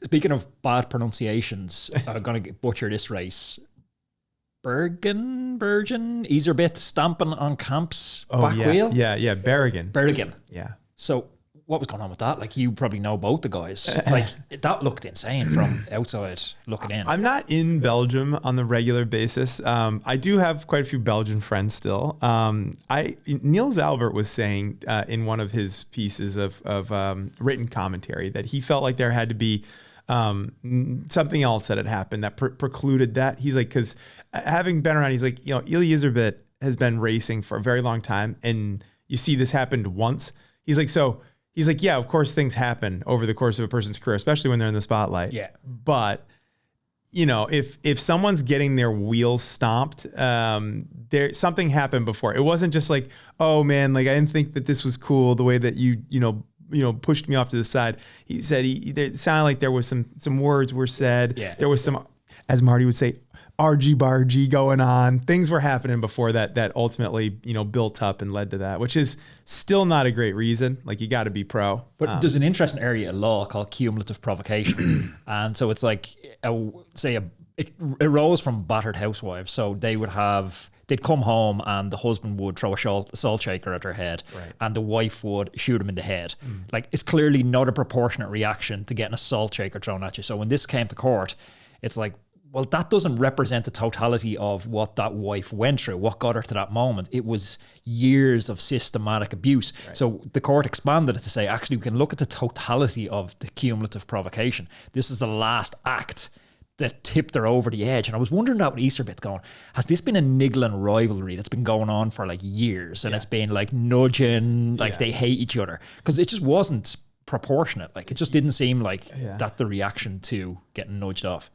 Speaking of bad pronunciations, I'm going to butcher this race. Bergen, Easerbit stamping on Camp's back wheel. Yeah, Bergen. Yeah. So what was going on with that? Like, you probably know both the guys. Like, that looked insane from outside looking in. I'm not in Belgium on the regular basis. I do have quite a few Belgian friends still. Niels Albert was saying in one of his pieces of written commentary that he felt like there had to be something else that had happened that precluded that. He's like, because having been around, he's like, you know, Ilya Iserbit has been racing for a very long time, and you see this happened once. He's like, yeah, of course things happen over the course of a person's career, especially when they're in the spotlight. Yeah. But, you know, if someone's getting their wheels stomped, something happened before. It wasn't just like, oh man, like I didn't think that this was cool the way that you pushed me off to the side. He said it sounded like there was some words were said. Yeah. There was some, as Marty would say, argy-bargy going on. Things were happening before that ultimately, you know, built up and led to that, which is still not a great reason. Like, you got to be pro. But there's an interesting area of law called cumulative provocation. And so it's like, it arose from battered housewives. So they'd come home and the husband would throw a salt shaker at her head, right, and the wife would shoot him in the head. Like, it's clearly not a proportionate reaction to getting a salt shaker thrown at you. So when this came to court, it's like, well, that doesn't represent the totality of what that wife went through, what got her to that moment. It was years of systematic abuse. Right. So the court expanded it to say, actually, we can look at the totality of the cumulative provocation. This is the last act that tipped her over the edge. And I was wondering that with Easerbit going, has this been a niggling rivalry that's been going on for like years? And it's been like nudging, like they hate each other. Because it just wasn't proportionate. Like, it just didn't seem like that's the reaction to getting nudged off.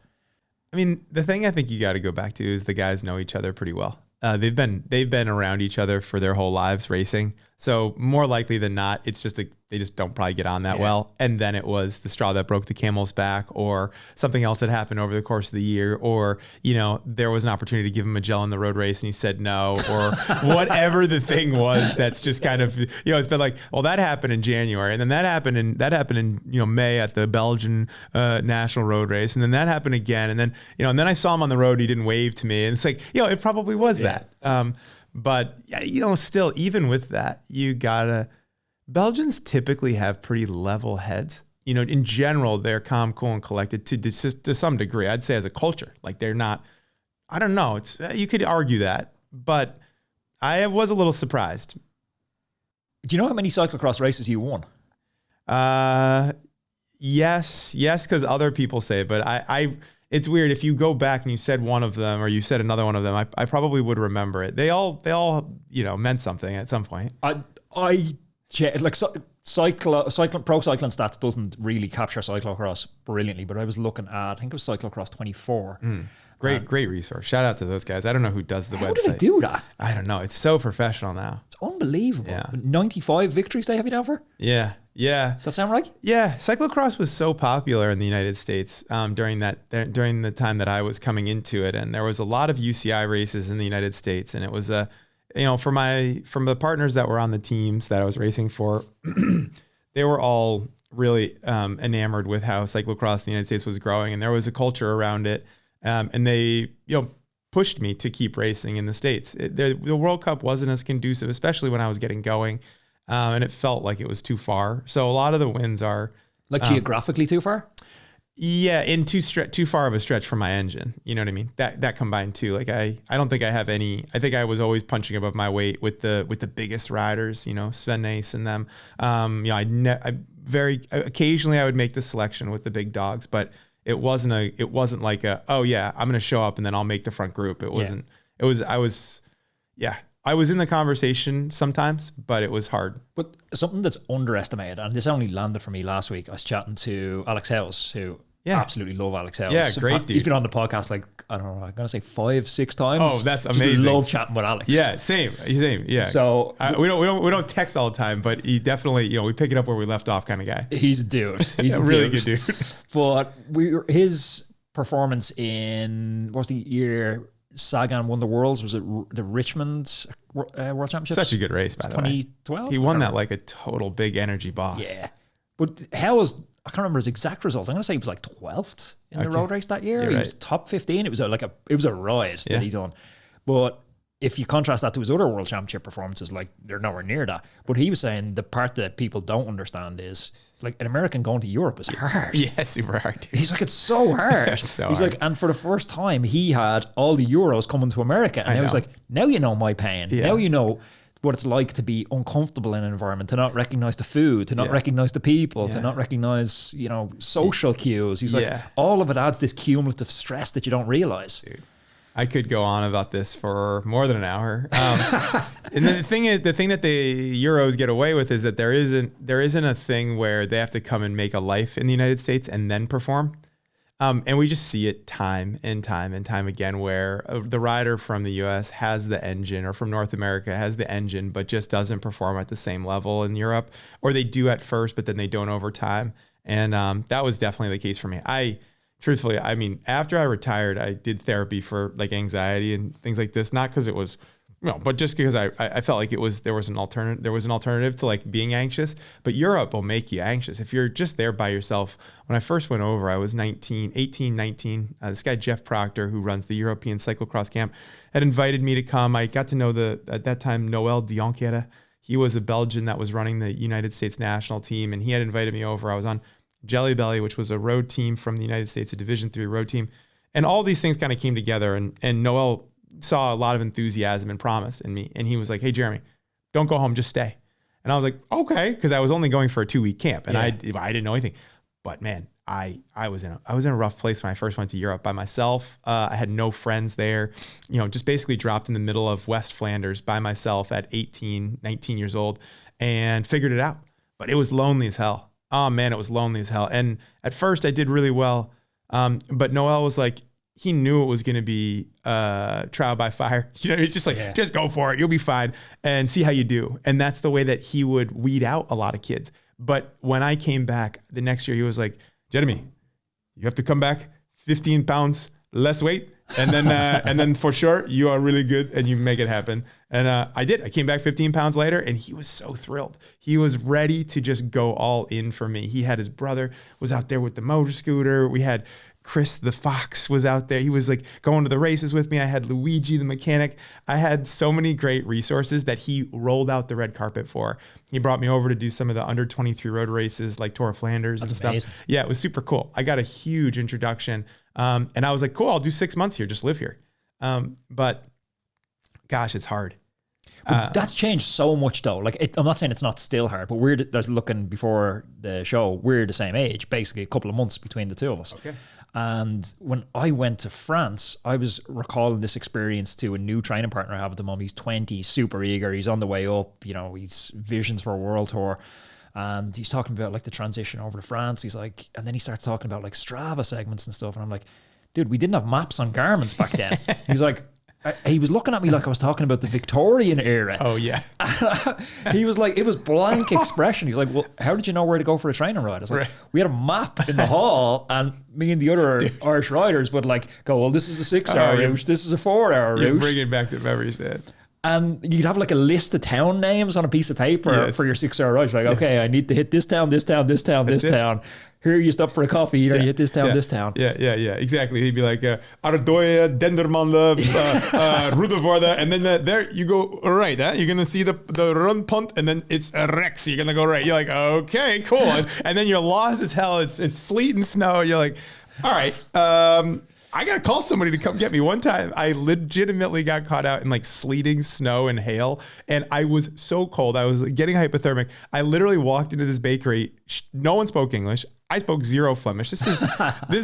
I mean, the thing I think you got to go back to is the guys know each other pretty well. They've been around each other for their whole lives racing. So more likely than not, it's just they just don't probably get on that well. And then it was the straw that broke the camel's back, or something else that happened over the course of the year, or, you know, there was an opportunity to give him a gel in the road race and he said no, or whatever the thing was. That's just kind of, you know, it's been like, well, that happened in January, and then that happened in you know, May at the Belgian national road race, and then that happened again, and then, you know, and then I saw him on the road, he didn't wave to me, and it's like, you know, it probably was that. But, you know, still, even with that, Belgians typically have pretty level heads. You know, in general, they're calm, cool, and collected to some degree. I'd say as a culture, like, they're not, I don't know. You could argue that, but I was a little surprised. Do you know how many cyclocross races you won? Yes, because other people say it, but it's weird. If you go back and you said one of them, or you said another one of them, I probably would remember it. They all, you know, meant something at some point. Pro cycling stats doesn't really capture cyclocross brilliantly, but I was looking at, I think it was Cyclocross 24. Great resource. Shout out to those guys. I don't know who does the website. How do they do that? I don't know. It's so professional now. It's unbelievable. Yeah. 95 victories they have you down for? Yeah. Does that sound right? Yeah. Cyclocross was so popular in the United States during the time that I was coming into it, and there was a lot of UCI races in the United States, and it was from the partners that were on the teams that I was racing for, they were all really enamored with how cyclocross in the United States was growing, and there was a culture around it. And they, you know, pushed me to keep racing in the States. The World Cup wasn't as conducive, especially when I was getting going, and it felt like it was too far. So a lot of the wins are like geographically too far. Yeah, in too far of a stretch for my engine. You know what I mean? That combined too. Like I don't think I have any. I think I was always punching above my weight with the biggest riders. You know, Sven Nys and them. You know, very occasionally I would make the selection with the big dogs, but it wasn't like oh yeah, I'm going to show up and then I'll make the front group. It wasn't, I was in the conversation sometimes, but it was hard. But something that's underestimated, and this only landed for me last week, I was chatting to Alex Hales, who absolutely love Alex Hales. Yeah, great dude. He's been on the podcast like, I don't know, I'm going to say 5-6 times. Oh, that's amazing. Just love chatting with Alex. Yeah, same. Yeah. So we don't text all the time, but he definitely, you know, we pick it up where we left off kind of guy. He's a dude. He's a really good dude. But his performance in, what was the year Sagan won the Worlds? Was it the Richmond World Championships? Such a good race, by the way. 2012? He won that like a total big energy boss. Yeah. But how was I can't remember his exact result. I'm going to say he was like 12th in the road race that year. He was top 15. It was a ride that he done. But if you contrast that to his other world championship performances, like they're nowhere near that. But he was saying the part that people don't understand is like an American going to Europe is hard. Yeah, super hard. He's like, it's so hard. He's hard. like, and for the first time, he had all the Euros coming to America. And now he's like, now you know my pain. Yeah. Now you know what it's like to be uncomfortable in an environment, to not recognize the food, to not recognize the people, to not recognize, social cues. He's like, all of it adds this cumulative stress that you don't realize. Dude, I could go on about this for more than an hour. And then the thing that the Euros get away with is that there isn't a thing where they have to come and make a life in the United States and then perform. And we just see it time and time and time again where the rider from the US has the engine, or from North America has the engine, but just doesn't perform at the same level in Europe, or they do at first, but then they don't over time. And that was definitely the case for me. Truthfully, I mean, after I retired, I did therapy for like anxiety and things like this, not because it was, but just because I felt like there was an alternative to like being anxious. But Europe will make you anxious if you're just there by yourself. When I first went over, I was 19. This guy, Jeff Proctor, who runs the European cyclocross camp, had invited me to come. I got to know at that time, Noël Dionquera. He was a Belgian that was running the United States national team, and he had invited me over. I was on Jelly Belly, which was a road team from the United States, a Division III road team. And all these things kind of came together, and Noel saw a lot of enthusiasm and promise in me. And he was like, hey, Jeremy, don't go home, just stay. And I was like, okay, because I was only going for a 2-week camp, and I didn't know anything. But man, I was in a rough place when I first went to Europe by myself. I had no friends there, just basically dropped in the middle of West Flanders by myself at 18, 19 years old, and figured it out. But it was lonely as hell. Oh man, it was lonely as hell. And at first I did really well. But Noel was like, he knew it was going to be trial by fire. It's just like, just go for it. You'll be fine and see how you do. And that's the way that he would weed out a lot of kids. But when I came back the next year, he was like, Jeremy, you have to come back 15 pounds less weight. And then for sure, you are really good and you make it happen. And I did. I came back 15 pounds later, and he was so thrilled. He was ready to just go all in for me. He had his brother was out there with the motor scooter. We had Chris the Fox was out there. He was like going to the races with me. I had Luigi the mechanic. I had so many great resources that he rolled out the red carpet for. He brought me over to do some of the under 23 road races like Tour of Flanders and stuff. Yeah, it was super cool. I got a huge introduction. And I was like, cool, I'll do 6 months here. Just live here. But gosh, it's hard. That's changed so much though. Like, I'm not saying it's not still hard, but we're looking before the show, we're the same age, basically a couple of months between the two of us. Okay. And when I went to France, I was recalling this experience to a new training partner I have at the moment. He's 20, he's super eager. He's on the way up, he's visions for a world tour. And he's talking about like the transition over to France. He's like, and then he starts talking about like Strava segments and stuff. And I'm like, dude, we didn't have maps on Garmin's back then. He's like, he was looking at me like I was talking about the Victorian era. Oh, yeah. He was like, it was blank expression. He's like, well, how did you know where to go for a training ride? I was like, we had a map in the hall, and me and the other Irish riders would like go, well, this is a 6-hour route, this is a 4-hour route. You're bringing back the memories, man. And you'd have like a list of town names on a piece of paper for your 6-hour ride. Like, okay, I need to hit this town, this town, this town, this town. Here you stop for a coffee, you hit this town, this town. Yeah, exactly. He'd be like, Ardooie, Dendermonde, Rudevorde, and then there you go right. Huh? You're going to see the run punt, and then it's a Rex. You're going to go right. You're like, okay, cool. And then you're lost as hell. It's sleet and snow. You're like, all right, I got to call somebody to come get me. One time, I legitimately got caught out in like sleeting, snow, and hail. And I was so cold. I was getting hypothermic. I literally walked into this bakery. No one spoke English. I spoke zero Flemish. This is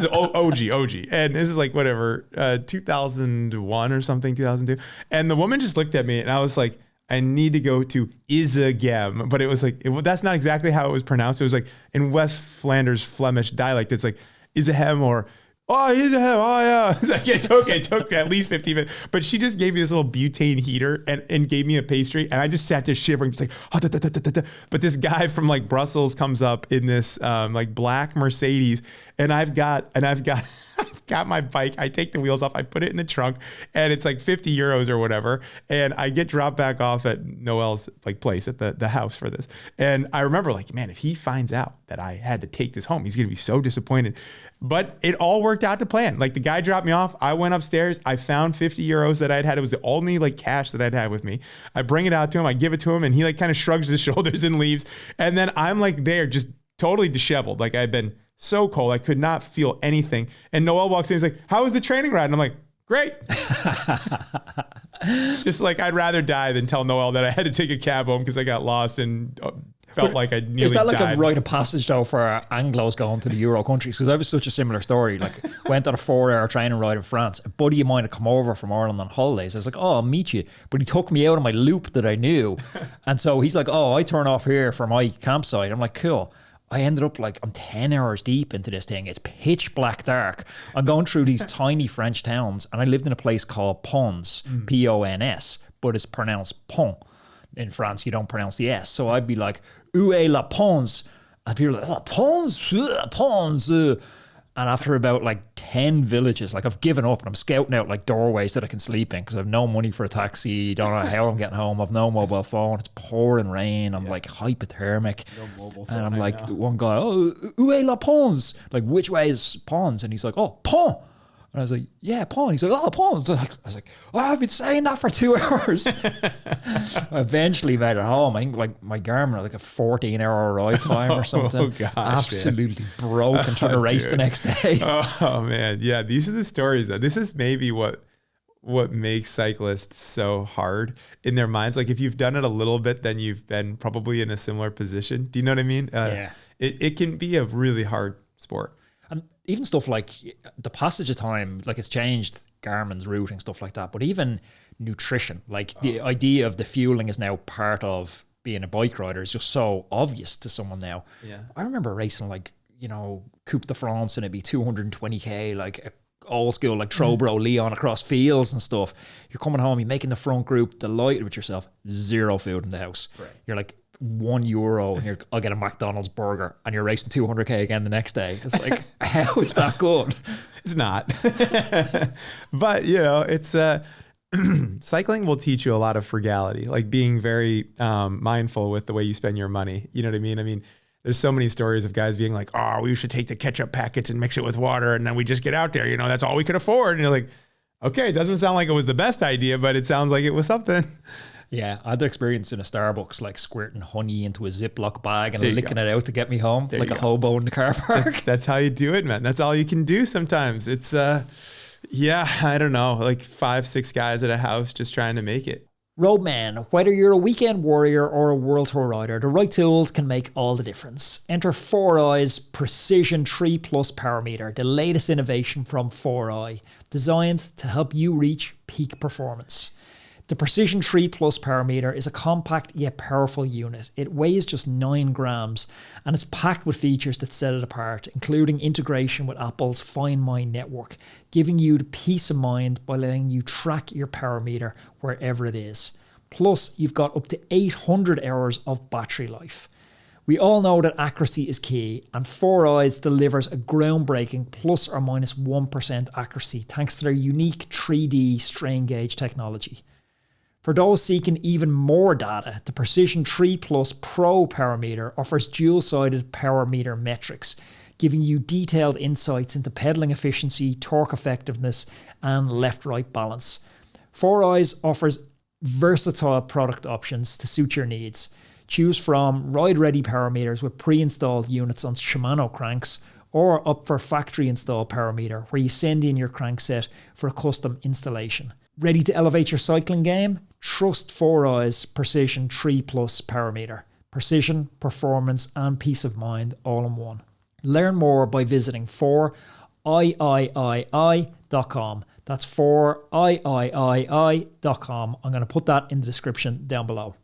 OG. And this is like whatever, 2001 or something, 2002. And the woman just looked at me and I was like, I need to go to Izegem. But it was like, that's not exactly how it was pronounced. It was like in West Flanders Flemish dialect. It's like Izegem or oh, yeah. Like it took at least 15 minutes. But she just gave me this little butane heater and gave me a pastry. And I just sat there shivering, just like, oh, da, da, da, da, da. But this guy from like Brussels comes up in this like black Mercedes. And I've got got my bike. I take the wheels off. I put it in the trunk, and it's like 50 euros or whatever. And I get dropped back off at Noel's like place at the house for this. And I remember like, man, if he finds out that I had to take this home, he's going to be so disappointed. But it all worked out to plan. Like the guy dropped me off. I went upstairs. I found 50 euros that I'd had. It was the only like cash that I'd had with me. I bring it out to him. I give it to him, and he like kind of shrugs his shoulders and leaves. And then I'm like there just totally disheveled. Like I'd been so cold. I could not feel anything. And Noel walks in. He's like, how was the training ride? And I'm like, great. Just like I'd rather die than tell Noel that I had to take a cab home because I got lost and felt like I nearly died. Is that like a rite of passage though for Anglos going to the Euro countries? Because I have such a similar story. Like went on a 4-hour training ride in France. A buddy of mine had come over from Ireland on holidays. I was like, oh, I'll meet you. But he took me out of my loop that I knew. And so he's like, oh, I turn off here for my campsite. I'm like, cool. I ended up like, I'm 10 hours deep into this thing. It's pitch black dark. I'm going through these tiny French towns, and I lived in a place called Pons, Pons, but it's pronounced Pont. In France, you don't pronounce the S. So I'd be like, où est la Pons? And people are like, oh, Pons, Pons. And after about like 10 villages, like I've given up and I'm scouting out like doorways that I can sleep in because I've no money for a taxi. Don't know how I'm getting home. I've no mobile phone. It's pouring rain. I'm like hypothermic. No mobile phone. And I'm like, one guy, oh, où est la Pons? Like, which way is Pons? And he's like, oh, Pont. And I was like, yeah, Pont. He's like, oh, Pont. I was like, oh, I've been saying that for 2 hours. I eventually made it home. I think like my Garmin had like a 14-hour ride time or something. Oh, gosh. Absolutely broke and trying to race the next day. Oh, man. Yeah, these are the stories, though. This is maybe what makes cyclists so hard in their minds. Like if you've done it a little bit, then you've been probably in a similar position. Do you know what I mean? Yeah. It can be a really hard sport. And even stuff like the passage of time, like it's changed Garmin's routing, stuff like that. But even nutrition, like the idea of the fueling is now part of being a bike rider is just so obvious to someone now. Yeah. I remember racing like, you know, Coupe de France and it'd be 220k, like a old school, like Trobro Leon across fields and stuff. You're coming home, you're making the front group, delighted with yourself, zero food in the house. Right. You're like, €1 and I'll get a McDonald's burger, and you're racing 200k again the next day. It's like, how is that good? It's not. But you know, it's cycling will teach you a lot of frugality, like being very mindful with the way you spend your money. You know what I mean? I mean, there's so many stories of guys being like, oh, we should take the ketchup packets and mix it with water, and then we just get out there, you know, that's all we could afford. And you're like, okay, it doesn't sound like it was the best idea, but it sounds like it was something. Yeah, I had the experience in a Starbucks, like squirting honey into a Ziploc bag and licking it out to get me home, like a hobo in the car park. That's how you do it, man. That's all you can do sometimes. It's, yeah, I don't know, like 5-6 guys at a house just trying to make it. Roadman, whether you're a weekend warrior or a world tour rider, the right tools can make all the difference. Enter 4i's Precision 3 Plus Power Meter, the latest innovation from 4i, designed to help you reach peak performance. The Precision 3 Plus Power Meter is a compact yet powerful unit. It weighs just 9 grams and it's packed with features that set it apart, including integration with Apple's Find My network, giving you the peace of mind by letting you track your power meter wherever it is. Plus, you've got up to 800 hours of battery life. We all know that accuracy is key, and 4i's delivers a groundbreaking plus or minus 1% accuracy thanks to their unique 3D strain gauge technology. For those seeking even more data, the Precision 3 Plus Pro Power Meter offers dual-sided power meter metrics, giving you detailed insights into pedaling efficiency, torque effectiveness, and left-right balance. 4i's offers versatile product options to suit your needs. Choose from ride-ready power meters with pre-installed units on Shimano cranks, or up for factory-installed power meter, where you send in your crankset for a custom installation. Ready to elevate your cycling game? Trust 4i's Precision 3 Plus Power Meter. Precision, performance, and peace of mind all in one. Learn more by visiting 4iiii.com. That's 4iiii.com. I'm going to put that in the description down below.